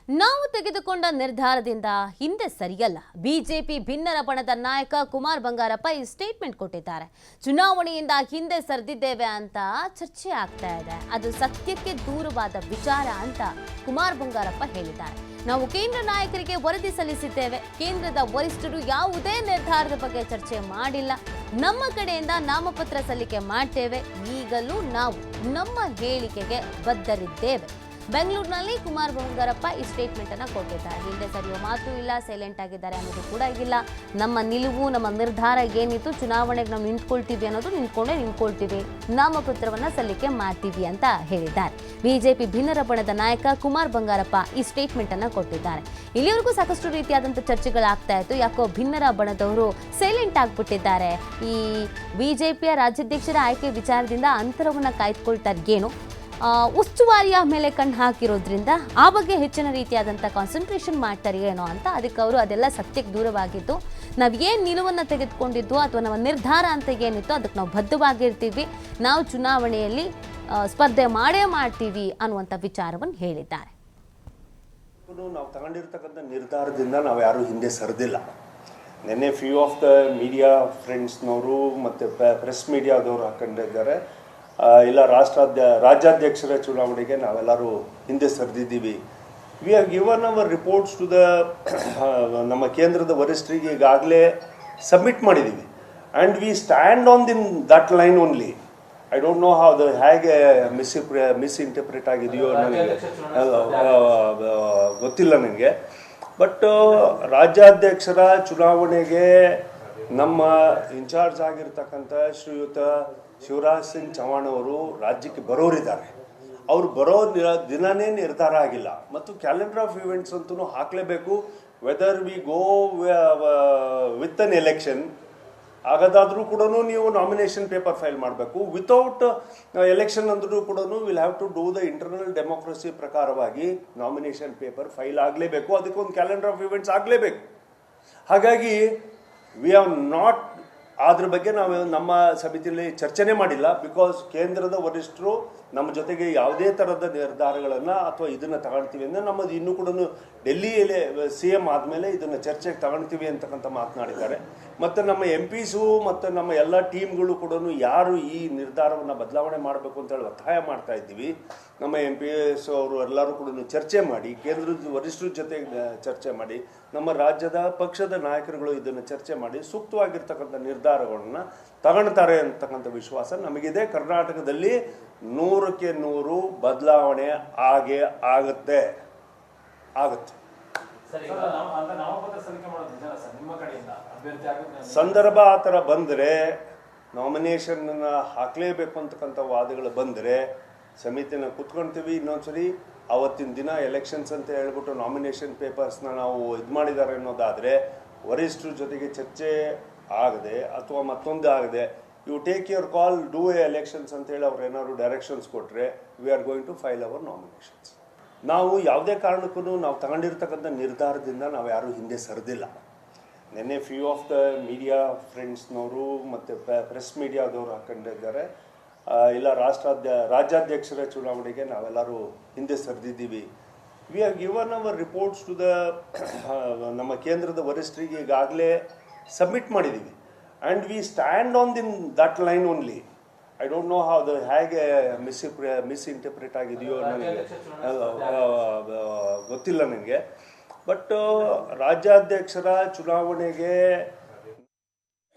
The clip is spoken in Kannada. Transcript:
ನಾವು ತೆಗೆದುಕೊಂಡ ನಿರ್ಧಾರದಿಂದ ಹಿಂದೆ ಸರಿಯಲ್ಲ. ಬಿಜೆಪಿ ಭಿನ್ನರ ಬಣದ ನಾಯಕ ಕುಮಾರ್ ಬಂಗಾರಪ್ಪ ಈ ಸ್ಟೇಟ್ಮೆಂಟ್ ಕೊಟ್ಟಿದ್ದಾರೆ. ಚುನಾವಣೆಯಿಂದ ಹಿಂದೆ ಸರಿದಿದ್ದೇವೆ ಅಂತ ಚರ್ಚೆ ಆಗ್ತಾ ಇದೆ. ಅದು ಸತ್ಯಕ್ಕೆ ದೂರವಾದ ವಿಚಾರ ಅಂತ ಕುಮಾರ್ ಬಂಗಾರಪ್ಪ ಹೇಳಿದ್ದಾರೆ. ನಾವು ಕೇಂದ್ರ ನಾಯಕರಿಗೆ ವರದಿ ಸಲ್ಲಿಸಿದ್ದೇವೆ. ಕೇಂದ್ರದ ವರಿಷ್ಠರು ಯಾವುದೇ ನಿರ್ಧಾರದ ಬಗ್ಗೆ ಚರ್ಚೆ ಮಾಡಿಲ್ಲ. ನಮ್ಮ ಕಡೆಯಿಂದ ನಾಮಪತ್ರ ಸಲ್ಲಿಕೆ ಮಾಡ್ತೇವೆ. ಈಗಲೂ ನಾವು ನಮ್ಮ ಹೇಳಿಕೆಗೆ ಬದ್ಧರಿದ್ದೇವೆ. ಬೆಂಗಳೂರಿನಲ್ಲಿ ಕುಮಾರ್ ಬಂಗಾರಪ್ಪ ಈ ಸ್ಟೇಟ್ಮೆಂಟ್ ಅನ್ನು ಕೊಟ್ಟಿದ್ದಾರೆ. ಹಿಂದೆ ಸರಿಯೋ ಮಾತು ಇಲ್ಲ, ಸೈಲೆಂಟ್ ಆಗಿದ್ದಾರೆ ಅನ್ನೋದು ಕೂಡ ಇಲ್ಲ. ನಮ್ಮ ನಿಲುವು, ನಮ್ಮ ನಿರ್ಧಾರ ಏನಿತ್ತು, ಚುನಾವಣೆಗೆ ನಾವು ನಿಂತ್ಕೊಳ್ತೀವಿ ಅನ್ನೋದು ನಿಂತ್ಕೊಳ್ತೀವಿ, ನಾಮಪತ್ರವನ್ನ ಸಲ್ಲಿಕೆ ಮಾಡ್ತೀವಿ ಅಂತ ಹೇಳಿದ್ದಾರೆ. ಬಿಜೆಪಿ ಭಿನ್ನರ ಬಣದ ನಾಯಕ ಕುಮಾರ್ ಬಂಗಾರಪ್ಪ ಈ ಸ್ಟೇಟ್ಮೆಂಟ್ ಅನ್ನು ಕೊಟ್ಟಿದ್ದಾರೆ. ಇಲ್ಲಿವರೆಗೂ ಸಾಕಷ್ಟು ರೀತಿಯಾದಂಥ ಚರ್ಚೆಗಳಾಗ್ತಾ ಇತ್ತು. ಯಾಕೋ ಭಿನ್ನರ ಬಣದವರು ಸೈಲೆಂಟ್ ಆಗಿಬಿಟ್ಟಿದ್ದಾರೆ. ಈ ಬಿಜೆಪಿಯ ರಾಜ್ಯಾಧ್ಯಕ್ಷರ ಆಯ್ಕೆ ವಿಚಾರದಿಂದ ಅಂತರವನ್ನ ಕಾಯ್ದುಕೊಳ್ತಾರೆ ಏನು, ಉಸ್ತುವಾರಿಯ ಮೇಲೆ ಕಣ್ಣು ಹಾಕಿರೋದ್ರಿಂದ ಆ ಬಗ್ಗೆ ಹೆಚ್ಚಿನ ರೀತಿಯಾದಂಥ ಕಾನ್ಸಂಟ್ರೇಷನ್ ಮಾಡ್ತಾರೆ ಏನೋ ಅಂತ. ಅದಕ್ಕೆ ಅವರು ಅದೆಲ್ಲ ಸತ್ಯಕ್ಕೆ ದೂರವಾಗಿದ್ದು, ನಾವು ಏನು ನಿಲುವನ್ನು ತೆಗೆದುಕೊಂಡಿದ್ದು ಅಥವಾ ನಮ್ಮ ನಿರ್ಧಾರ ಅಂತ ಏನಿತ್ತು ಅದಕ್ಕೆ ನಾವು ಬದ್ಧವಾಗಿರ್ತೀವಿ, ನಾವು ಚುನಾವಣೆಯಲ್ಲಿ ಸ್ಪರ್ಧೆ ಮಾಡೇ ಮಾಡ್ತೀವಿ ಅನ್ನುವಂಥ ವಿಚಾರವನ್ನು ಹೇಳಿದ್ದಾರೆ. ನಾವು ತಗೊಂಡಿರ್ತಕ್ಕಂಥ ನಿರ್ಧಾರದಿಂದ ನಾವು ಯಾರೂ ಹಿಂದೆ ಸರಿದಿಲ್ಲ. ನಿನ್ನೆ ಫ್ಯೂ ಆಫ್ ದ ಮೀಡಿಯಾ ಫ್ರೆಂಡ್ಸ್ನವರು ಮತ್ತು ಪ್ರೆಸ್ ಮೀಡಿಯಾದವರು ಹಾಕೊಂಡಿದ್ದಾರೆ, ಇಲ್ಲ ರಾಜ್ಯಾಧ್ಯಕ್ಷರ ಚುನಾವಣೆಗೆ ನಾವೆಲ್ಲರೂ ಹಿಂದೆ ಸರಿದಿದ್ದೀವಿ. We have given our reports to the ನಮ್ಮ ಕೇಂದ್ರದ ವರಿಷ್ಠರಿಗೆ ಈಗಾಗಲೇ ಸಬ್ಮಿಟ್ ಮಾಡಿದ್ದೀವಿ. And we stand on that line only. I don't know how ಹೇಗೆ ಮಿಸ್ಇಂಟರ್ಪ್ರಿಟ್ ಆಗಿದೆಯೋ ನನಗೆ ಗೊತ್ತಿಲ್ಲ ನನಗೆ. ಬಟ್ ರಾಜ್ಯಾಧ್ಯಕ್ಷರ ಚುನಾವಣೆಗೆ ನಮ್ಮ ಇನ್ಚಾರ್ಜ್ ಆಗಿರ್ತಕ್ಕಂಥ ಶ್ರೀಯುತ ಶಿವರಾಜ್ ಸಿಂಗ್ ಚೌಹಾಣ್ ಅವರು ರಾಜ್ಯಕ್ಕೆ ಬರೋರಿದ್ದಾರೆ. ಅವರು ಬರೋ ದಿನನೇ ನಿರ್ಧಾರ ಆಗಿಲ್ಲ ಮತ್ತು ಕ್ಯಾಲೆಂಡರ್ ಆಫ್ ಇವೆಂಟ್ಸ್ ಅಂತೂ ಹಾಕಲೇಬೇಕು. Whether we go with an election ಆಗದಾದ್ರೂ ಕೂಡ ನೀವು ನಾಮಿನೇಷನ್ ಪೇಪರ್ ಫೈಲ್ ಮಾಡಬೇಕು. ವಿತೌಟ್ ಎಲೆಕ್ಷನ್ ಅಂದ್ರೂ ಕೂಡ will have to do the internal democracy ಪ್ರಕಾರವಾಗಿ ನಾಮಿನೇಷನ್ ಪೇಪರ್ ಫೈಲ್ ಆಗಲೇಬೇಕು. ಅದಕ್ಕೊಂದು ಕ್ಯಾಲೆಂಡರ್ ಆಫ್ ಇವೆಂಟ್ಸ್ ಆಗಲೇಬೇಕು. ಹಾಗಾಗಿ ವಿ ಹ್ಯಾವ್ ನಾಟ್ ಅದ್ರ ಬಗ್ಗೆ ನಾವು ನಮ್ಮ ಸಮಿತಿಯಲ್ಲಿ ಚರ್ಚೆನೇ ಮಾಡಿಲ್ಲ. ಬಿಕಾಸ್ ಕೇಂದ್ರದ ವರಿಷ್ಠರು ನಮ್ಮ ಜೊತೆಗೆ ಯಾವುದೇ ಥರದ ನಿರ್ಧಾರಗಳನ್ನು ಅಥವಾ ಇದನ್ನು ತಗೊಳ್ತೀವಿ ಅಂದರೆ ನಮ್ಮದು ಇನ್ನೂ ಕೂಡ ಡೆಲ್ಲಿಯಲ್ಲಿ CM ಆದಮೇಲೆ ಇದನ್ನು ಚರ್ಚೆಗೆ ತಗೊಳ್ತೀವಿ ಅಂತಕ್ಕಂಥ ಮಾತನಾಡಿದ್ದಾರೆ. ಮತ್ತು ನಮ್ಮ MPಸು ಮತ್ತು ನಮ್ಮ ಎಲ್ಲ ಟೀಮ್ಗಳು ಕೂಡ ಯಾರು ಈ ನಿರ್ಧಾರವನ್ನು ಬದಲಾವಣೆ ಮಾಡಬೇಕು ಅಂತೇಳಿ ಒತ್ತಾಯ ಮಾಡ್ತಾ ಇದ್ದೀವಿ. ನಮ್ಮ MPs ಅವರು ಎಲ್ಲರೂ ಕೂಡ ಚರ್ಚೆ ಮಾಡಿ, ಕೇಂದ್ರದ ವರಿಷ್ಠರ ಜೊತೆ ಚರ್ಚೆ ಮಾಡಿ, ನಮ್ಮ ರಾಜ್ಯದ ಪಕ್ಷದ ನಾಯಕರುಗಳು ಇದನ್ನು ಚರ್ಚೆ ಮಾಡಿ ಸೂಕ್ತವಾಗಿರ್ತಕ್ಕಂಥ ನಿರ್ಧಾರಗಳನ್ನು ತಗೊಳ್ತಾರೆ ಅಂತಕ್ಕಂಥ ವಿಶ್ವಾಸ ನಮಗಿದೆ. ಕರ್ನಾಟಕದಲ್ಲಿ 100ಕ್ಕೆ 100 ಬದಲಾವಣೆ ಆಗುತ್ತೆ. ಸಂದರ್ಭ ಆ ಥರ ಬಂದರೆ, ನಾಮಿನೇಷನ್ ಹಾಕಲೇಬೇಕು ಅಂತಕ್ಕಂಥ ವಾದಗಳು ಬಂದರೆ ಸಮಿತಿನ ಕುತ್ಕೊಳ್ತೀವಿ. ಇನ್ನೊಂದ್ಸರಿ ಅವತ್ತಿನ ದಿನ ಎಲೆಕ್ಷನ್ಸ್ ಅಂತ ಹೇಳ್ಬಿಟ್ಟು ನಾಮಿನೇಷನ್ ಪೇಪರ್ಸ್ನ ನಾವು ಇದು ಮಾಡಿದ್ದಾರೆ ಅನ್ನೋದಾದರೆ ವರಿಷ್ಠರ ಜೊತೆಗೆ ಚರ್ಚೆ ಆಗದೆ ಅಥವಾ ಮತ್ತೊಂದು ಆಗದೆ you take your call, do a elections ಅಂತೇಳಿ ಅವ್ರು ಏನಾದ್ರು ಡೈರೆಕ್ಷನ್ಸ್ ಕೊಟ್ಟರೆ we are going to file our nominations. ನಾವು ಯಾವುದೇ ಕಾರಣಕ್ಕೂ ನಾವು ತಗೊಂಡಿರ್ತಕ್ಕಂಥ ನಿರ್ಧಾರದಿಂದ ನಾವು ಯಾರೂ ಹಿಂದೆ ಸರಿದಿಲ್ಲ. ನಿನ್ನೆ ಫ್ಯೂ ಆಫ್ ದ ಮೀಡಿಯಾ ಫ್ರೆಂಡ್ಸ್ನವರು ಮತ್ತು ಪ್ರೆಸ್ ಮೀಡಿಯಾದವರು ಹಾಕೊಂಡಿದ್ದಾರೆ, ಇಲ್ಲ ರಾಜ್ಯಾಧ್ಯಕ್ಷರ ಚುನಾವಣೆಗೆ ನಾವೆಲ್ಲರೂ ಹಿಂದೆ ಸರಿದಿದ್ದೀವಿ. We have given our reports to the ನಮ್ಮ ಕೇಂದ್ರದ ವರಿಷ್ಠರಿಗೆ ಈಗಾಗಲೇ ಸಬ್ಮಿಟ್ ಮಾಡಿದ್ದೀವಿ. And we stand on that line only. I don't know how ಹೇಗೆ ಮಿಸ್ಇಂಟರ್ಪ್ರಿಟ್ ಆಗಿದೆಯೋ ನನಗೆ ಗೊತ್ತಿಲ್ಲ ನನಗೆ. ಬಟ್ ರಾಜ್ಯಾಧ್ಯಕ್ಷರ ಚುನಾವಣೆಗೆ